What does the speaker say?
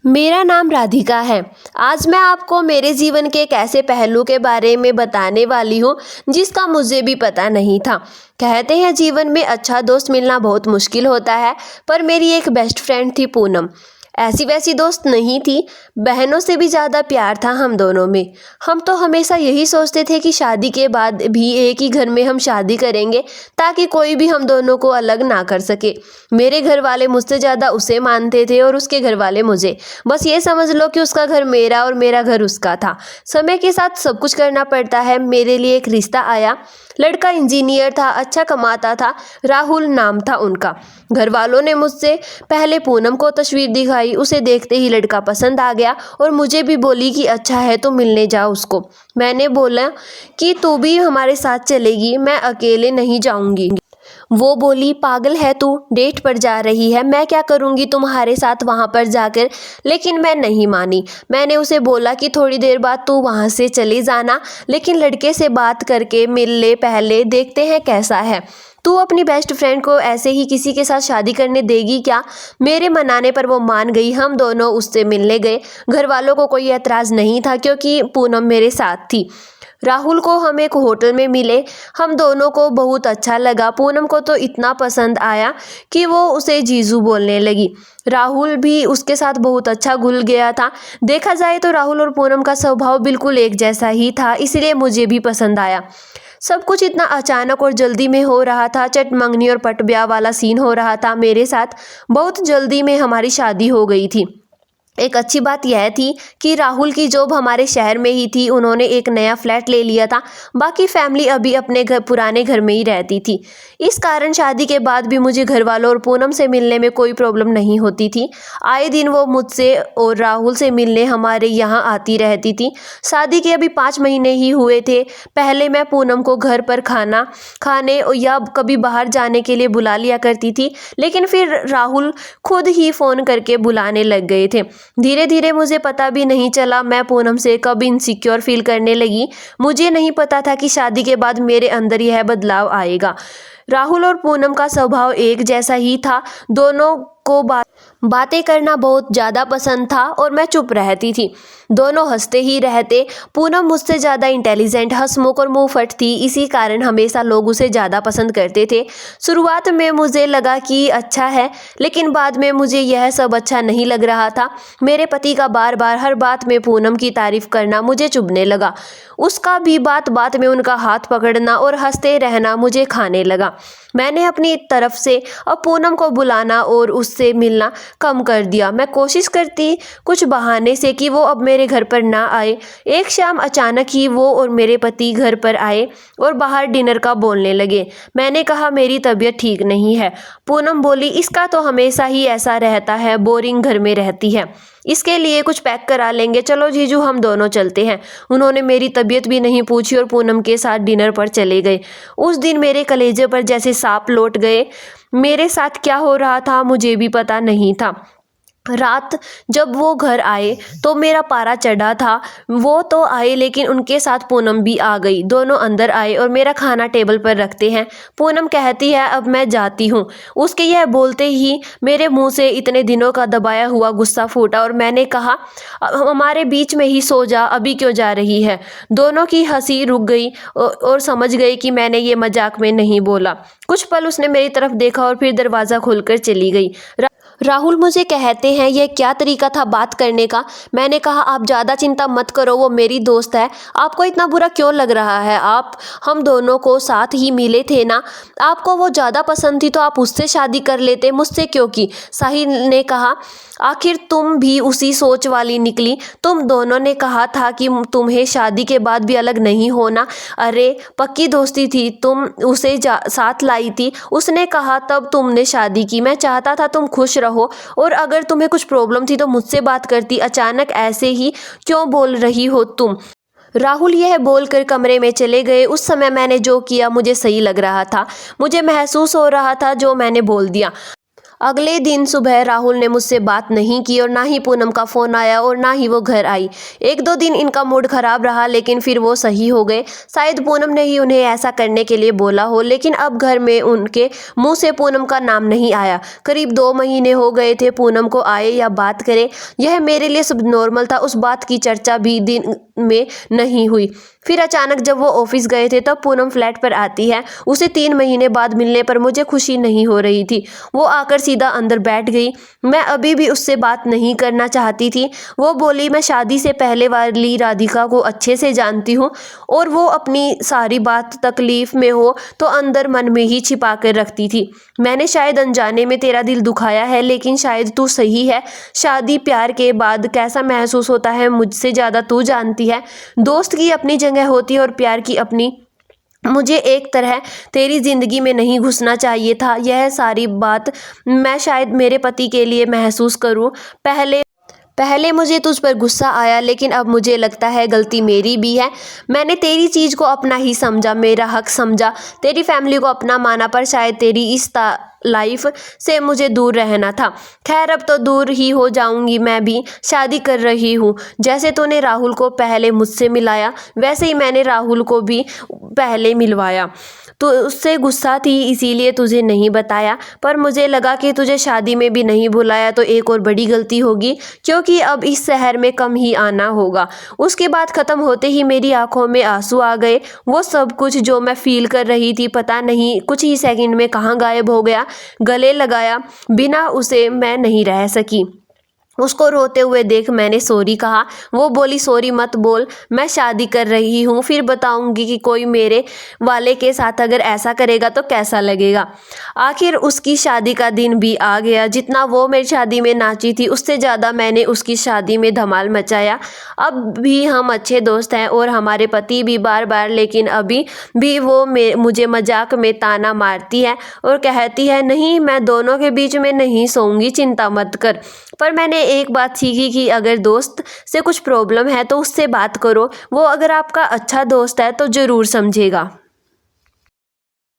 मेरा नाम राधिका है। आज मैं आपको मेरे जीवन के एक ऐसे पहलू के बारे में बताने वाली हूँ जिसका मुझे भी पता नहीं था। कहते हैं जीवन में अच्छा दोस्त मिलना बहुत मुश्किल होता है, पर मेरी एक बेस्ट फ्रेंड थी पूनम। ऐसी वैसी दोस्त नहीं थी, बहनों से भी ज़्यादा प्यार था हम दोनों में। हम तो हमेशा यही सोचते थे कि शादी के बाद भी एक ही घर में हम शादी करेंगे ताकि कोई भी हम दोनों को अलग ना कर सके। मेरे घर वाले मुझसे ज़्यादा उसे मानते थे और उसके घर वाले मुझे। बस ये समझ लो कि उसका घर मेरा और मेरा घर उसका था। समय के साथ सब कुछ करना पड़ता है। मेरे लिए एक रिश्ता आया। लड़का इंजीनियर था, अच्छा कमाता था, राहुल नाम था उनका। घर वालों ने मुझसे पहले पूनम को तस्वीर दिखाई। उसे देखते ही लड़का पसंद आ गया और मुझे भी बोली कि अच्छा है तो मिलने जाओ उसको। मैंने बोला कि तू भी हमारे साथ चलेगी, मैं अकेले नहीं जाऊंगी। वो बोली पागल है तू, डेट पर जा रही है, मैं क्या करूँगी तुम्हारे साथ वहाँ पर जाकर। लेकिन मैं नहीं मानी। मैंने उसे बोला कि थोड़ी देर बाद तू वहाँ से चली जाना, लेकिन लड़के से बात करके मिल ले, पहले देखते हैं कैसा है। तू अपनी बेस्ट फ्रेंड को ऐसे ही किसी के साथ शादी करने देगी क्या? मेरे मनाने पर वो मान गई। हम दोनों उससे मिलने गए। घर वालों को कोई एतराज़ नहीं था क्योंकि पूनम मेरे साथ थी। राहुल को हम एक होटल में मिले। हम दोनों को बहुत अच्छा लगा। पूनम को तो इतना पसंद आया कि वो उसे जीजू बोलने लगी। राहुल भी उसके साथ बहुत अच्छा घुल गया था। देखा जाए तो राहुल और पूनम का स्वभाव बिल्कुल एक जैसा ही था, इसलिए मुझे भी पसंद आया। सब कुछ इतना अचानक और जल्दी में हो रहा था। चट मंगनी और पट ब्याह वाला सीन हो रहा था मेरे साथ। बहुत जल्दी में हमारी शादी हो गई थी। एक अच्छी बात यह थी कि राहुल की जॉब हमारे शहर में ही थी। उन्होंने एक नया फ्लैट ले लिया था। बाकी फैमिली अभी अपने पुराने घर में ही रहती थी। इस कारण शादी के बाद भी मुझे घर वालों और पूनम से मिलने में कोई प्रॉब्लम नहीं होती थी। आए दिन वो मुझसे और राहुल से मिलने हमारे यहाँ आती रहती थी। शादी के अभी 5 महीने ही हुए थे। पहले मैं पूनम को घर पर खाना खाने या कभी बाहर जाने के लिए बुला लिया करती थी, लेकिन फिर राहुल खुद ही फ़ोन करके बुलाने लग गए थे। धीरे धीरे मुझे पता भी नहीं चला मैं पूनम से कब इनसिक्योर फील करने लगी। मुझे नहीं पता था कि शादी के बाद मेरे अंदर यह बदलाव आएगा। राहुल और पूनम का स्वभाव एक जैसा ही था। दोनों को बातें करना बहुत ज़्यादा पसंद था और मैं चुप रहती थी। दोनों हंसते ही रहते। पूनम मुझसे ज़्यादा इंटेलिजेंट, हंसमुख और मुंहफट थी, इसी कारण हमेशा लोग उसे ज़्यादा पसंद करते थे। शुरुआत में मुझे लगा कि अच्छा है, लेकिन बाद में मुझे यह सब अच्छा नहीं लग रहा था। मेरे पति का बार बार हर बात में पूनम की तारीफ करना मुझे चुभने लगा। उसका भी बात बात में उनका हाथ पकड़ना और हंसते रहना मुझे खाने लगा। मैंने अपनी तरफ से अब पूनम को बुलाना और उससे मिलना कम कर दिया। मैं कोशिश करती कुछ बहाने से कि वो अब मेरे घर पर ना आए। एक शाम अचानक ही वो और मेरे पति घर पर आए और बाहर डिनर का बोलने लगे। मैंने कहा मेरी तबीयत ठीक नहीं है। पूनम बोली इसका तो हमेशा ही ऐसा रहता है, बोरिंग घर में रहती है, इसके लिए कुछ पैक करा लेंगे, चलो जीजू हम दोनों चलते हैं। उन्होंने मेरी तबीयत भी नहीं पूछी और पूनम के साथ डिनर पर चले गए। उस दिन मेरे कलेजे पर जैसे सांप लौट गए। मेरे साथ क्या हो रहा था मुझे भी पता नहीं था। रात जब वो घर आए तो मेरा पारा चढ़ा था। वो तो आए लेकिन उनके साथ पूनम भी आ गई। दोनों अंदर आए और मेरा खाना टेबल पर रखते हैं। पूनम कहती है अब मैं जाती हूँ। उसके यह बोलते ही मेरे मुंह से इतने दिनों का दबाया हुआ गुस्सा फूटा और मैंने कहा हमारे बीच में ही सो जा, अभी क्यों जा रही है। दोनों की हंसी रुक गई और समझ गई कि मैंने ये मजाक में नहीं बोला। कुछ पल उसने मेरी तरफ देखा और फिर दरवाज़ा खोलकर चली गई। राहुल मुझे कहते हैं यह क्या तरीका था बात करने का। मैंने कहा आप ज़्यादा चिंता मत करो, वो मेरी दोस्त है, आपको इतना बुरा क्यों लग रहा है। आप हम दोनों को साथ ही मिले थे ना, आपको वो ज़्यादा पसंद थी तो आप उससे शादी कर लेते, मुझसे क्यों की। साहिल ने कहा आखिर तुम भी उसी सोच वाली निकली। तुम दोनों ने कहा था कि तुम्हें शादी के बाद भी अलग नहीं होना। अरे पक्की दोस्ती थी, तुम उसे साथ लाई थी, उसने कहा तब तुमने शादी की। मैं चाहता था तुम खुश रहो और अगर तुम्हें कुछ प्रॉब्लम थी तो मुझसे बात करती, अचानक ऐसे ही क्यों बोल रही हो तुम। राहुल यह बोलकर कमरे में चले गए। उस समय मैंने जो किया मुझे सही लग रहा था। मुझे महसूस हो रहा था जो मैंने बोल दिया अगले दिन सुबह राहुल ने मुझसे बात नहीं की और ना ही पूनम का फ़ोन आया और ना ही वो घर आई। 1-2 दिन इनका मूड ख़राब रहा लेकिन फिर वो सही हो गए। शायद पूनम ने ही उन्हें ऐसा करने के लिए बोला हो, लेकिन अब घर में उनके मुंह से पूनम का नाम नहीं आया। करीब 2 महीने हो गए थे पूनम को आए या बात करे। यह मेरे लिए सब नॉर्मल था, उस बात की चर्चा भी दिन में नहीं हुई। फिर अचानक जब वो ऑफिस गए थे तब पूनम फ्लैट पर आती है। उसे 3 महीने बाद मिलने पर मुझे खुशी नहीं हो रही थी। वो आकर सीधा अंदर बैठ गई। मैं अभी भी उससे बात नहीं करना चाहती थी। वो बोली, मैं शादी से पहले वाली राधिका को अच्छे से जानती हूँ और वो अपनी सारी बात तकलीफ में हो तो अंदर मन में ही छिपा कर रखती थी। मैंने शायद अनजाने में तेरा दिल दुखाया है, लेकिन शायद तू सही है। शादी प्यार के बाद कैसा महसूस होता है मुझसे ज़्यादा तू जानती है। दोस्त की अपनी जगह होती है और प्यार की अपनी। मुझे एक तरह तेरी ज़िंदगी में नहीं घुसना चाहिए था। यह सारी बात मैं शायद मेरे पति के लिए महसूस करूं। पहले मुझे तुझ पर गुस्सा आया, लेकिन अब मुझे लगता है गलती मेरी भी है। मैंने तेरी चीज़ को अपना ही समझा, मेरा हक समझा, तेरी फैमिली को अपना माना, पर शायद तेरी इस लाइफ से मुझे दूर रहना था। खैर, अब तो दूर ही हो जाऊंगी मैं भी। शादी कर रही हूँ। जैसे तूने राहुल को पहले मुझसे मिलाया वैसे ही मैंने राहुल को भी पहले मिलवाया। तो उससे गुस्सा थी इसीलिए तुझे नहीं बताया, पर मुझे लगा कि तुझे शादी में भी नहीं बुलाया तो एक और बड़ी गलती होगी, क्योंकि अब इस शहर में कम ही आना होगा। उसके बाद ख़त्म होते ही मेरी आंखों में आंसू आ गए। वो सब कुछ जो मैं फील कर रही थी पता नहीं कुछ ही सेकंड में कहाँ गायब हो गया। गले लगाया बिना उसे मैं नहीं रह सकी। उसको रोते हुए देख मैंने सॉरी कहा। वो बोली, सॉरी मत बोल, मैं शादी कर रही हूँ, फिर बताऊंगी कि कोई मेरे वाले के साथ अगर ऐसा करेगा तो कैसा लगेगा। आखिर उसकी शादी का दिन भी आ गया। जितना वो मेरी शादी में नाची थी उससे ज़्यादा मैंने उसकी शादी में धमाल मचाया। अब भी हम अच्छे दोस्त हैं और हमारे पति भी बार बार, लेकिन अभी भी वो मुझे मजाक में ताना मारती है और कहती है, नहीं मैं दोनों के बीच में नहीं सोऊंगी, चिंता मत कर। पर मैंने एक बात सीखी कि अगर दोस्त से कुछ प्रॉब्लम है तो उससे बात करो। वो अगर आपका अच्छा दोस्त है तो ज़रूर समझेगा।